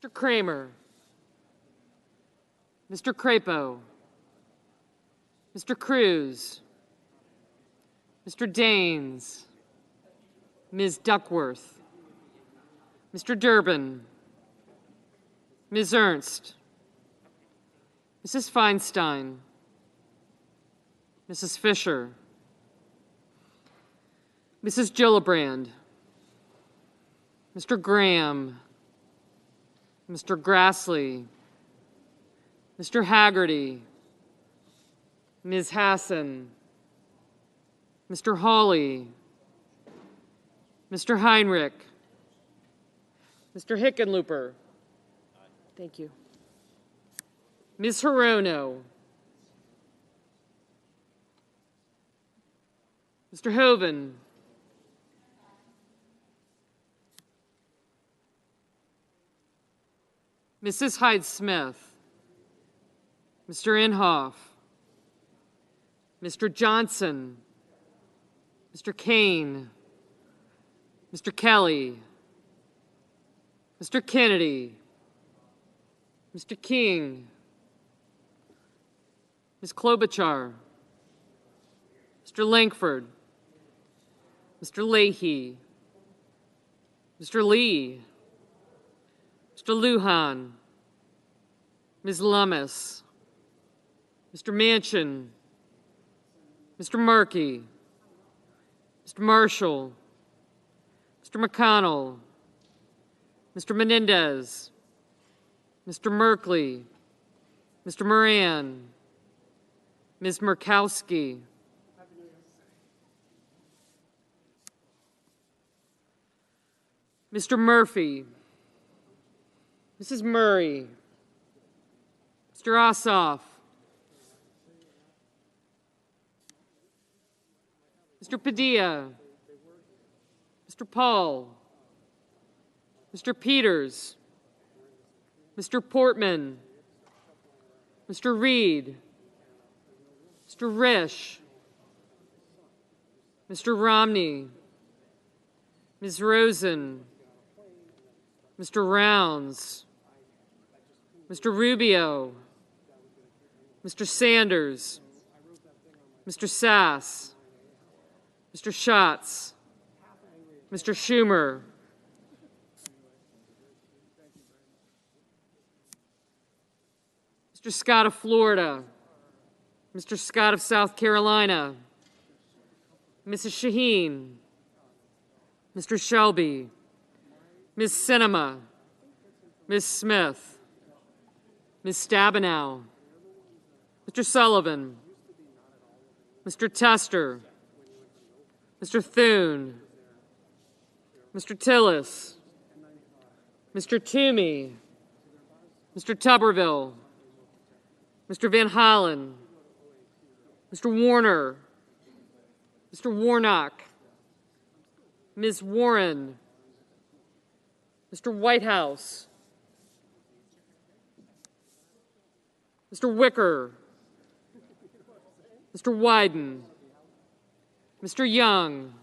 Mr. Kramer, Mr. Crapo, Mr. Cruz, Mr. Daines, Ms. Duckworth, Mr. Durbin, Ms. Ernst, Mrs. Feinstein, Mrs. Fisher, Mrs. Gillibrand, Mr. Graham, Mr. Grassley, Mr. Haggerty, Ms. Hassan, Mr. Hawley, Mr. Heinrich, Mr. Hickenlooper. Thank you. Ms. Hirono, Mr. Hoven, Mrs. Hyde-Smith, Mr. Inhofe, Mr. Johnson, Mr. Kane, Mr. Kelly, Mr. Kennedy, Mr. King, Ms. Klobuchar, Mr. Langford, Mr. Leahy, Mr. Lee, Mr. Lujan, Ms. Lummis, Mr. Manchin, Mr. Markey, Mr. Marshall, Mr. McConnell, Mr. Menendez, Mr. Merkley, Mr. Moran, Ms. Murkowski, Mr. Murphy, Mrs. Murray, Mr. Ossoff, Mr. Padilla, Mr. Paul, Mr. Peters, Mr. Portman, Mr. Reed, Mr. Risch, Mr. Romney, Ms. Rosen, Mr. Rounds, Mr. Rubio, Mr. Sanders, Mr. Sass, Mr. Schatz, Mr. Schumer, Mr. Scott of Florida, Mr. Scott of South Carolina, Mrs. Shaheen, Mr. Shelby, Ms. Sinema, Ms. Smith, Ms. Stabenow, Mr. Sullivan, Mr. Tester, Mr. Thune, Mr. Tillis, Mr. Toomey, Mr. Tuberville, Mr. Van Hollen, Mr. Warner, Mr. Warnock, Ms. Warren, Mr. Whitehouse, Mr. Wicker, Mr. Wyden, Mr. Young,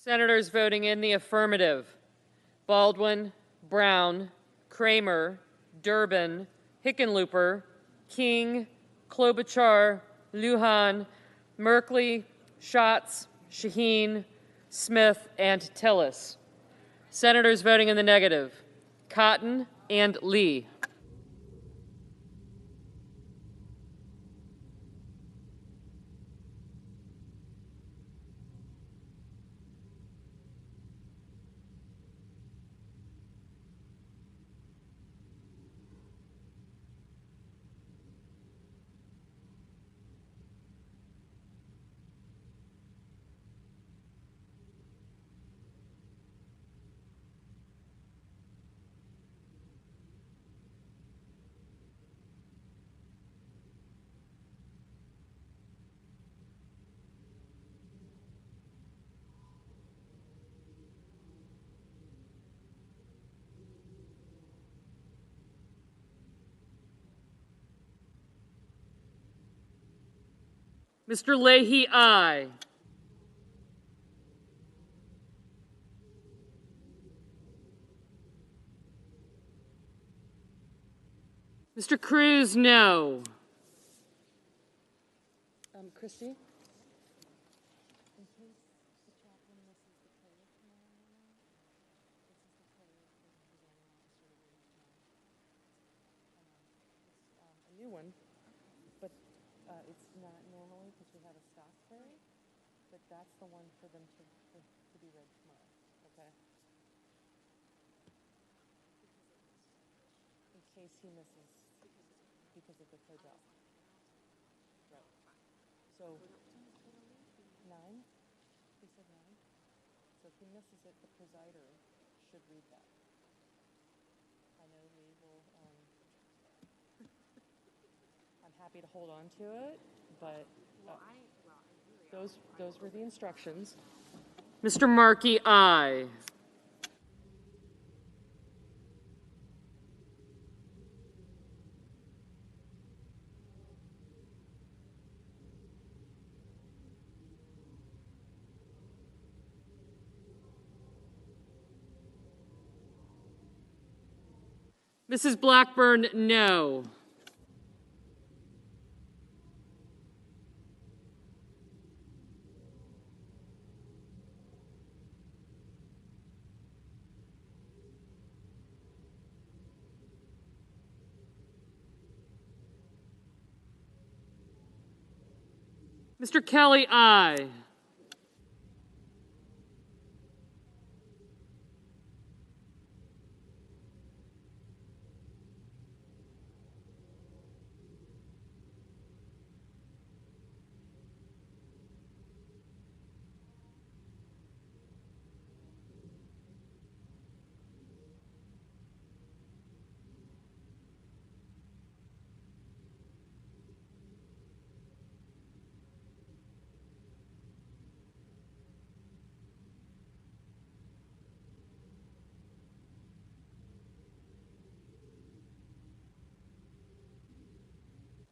Senators voting in the affirmative: Baldwin, Brown, Kramer, Durbin, Hickenlooper, King, Klobuchar, Lujan, Merkley, Schatz, Shaheen, Smith, and Tillis. Senators voting in the negative: Cotton and Lee. Mr. Leahy, aye. Mr. Cruz, no. Christie? A new one, but it's not normally because we have a stock query, but that's the one for them to be read tomorrow, okay? In case he misses because of the closeout. Right. So, 9? He said 9? So if he misses it, the presider should read that. I know we will, I'm happy to hold on to it, but those were the instructions. Mr. Markey, aye. Mrs. Blackburn, no. Mr. Kelly, aye.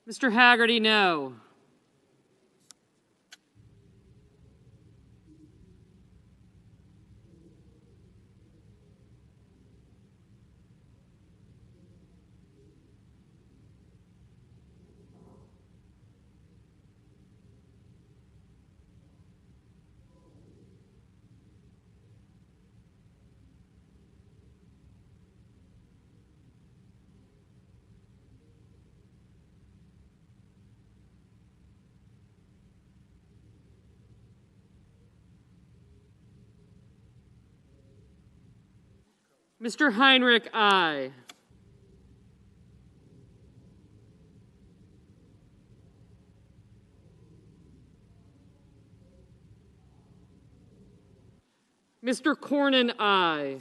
Mr. Haggerty, no. Mr. Heinrich, aye. Mr. Cornyn, aye.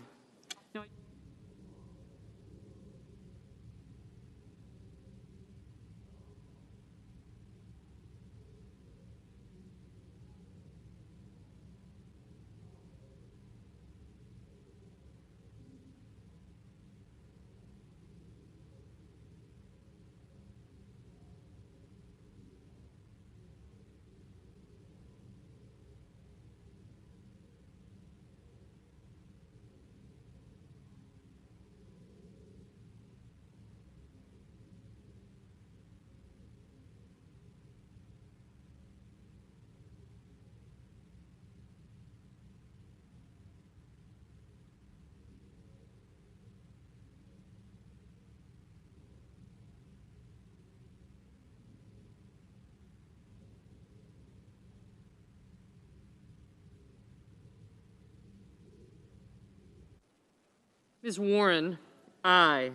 Ms. Warren, aye.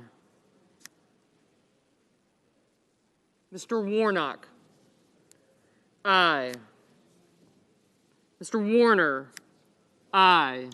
Mr. Warnock, aye. Mr. Warner, aye.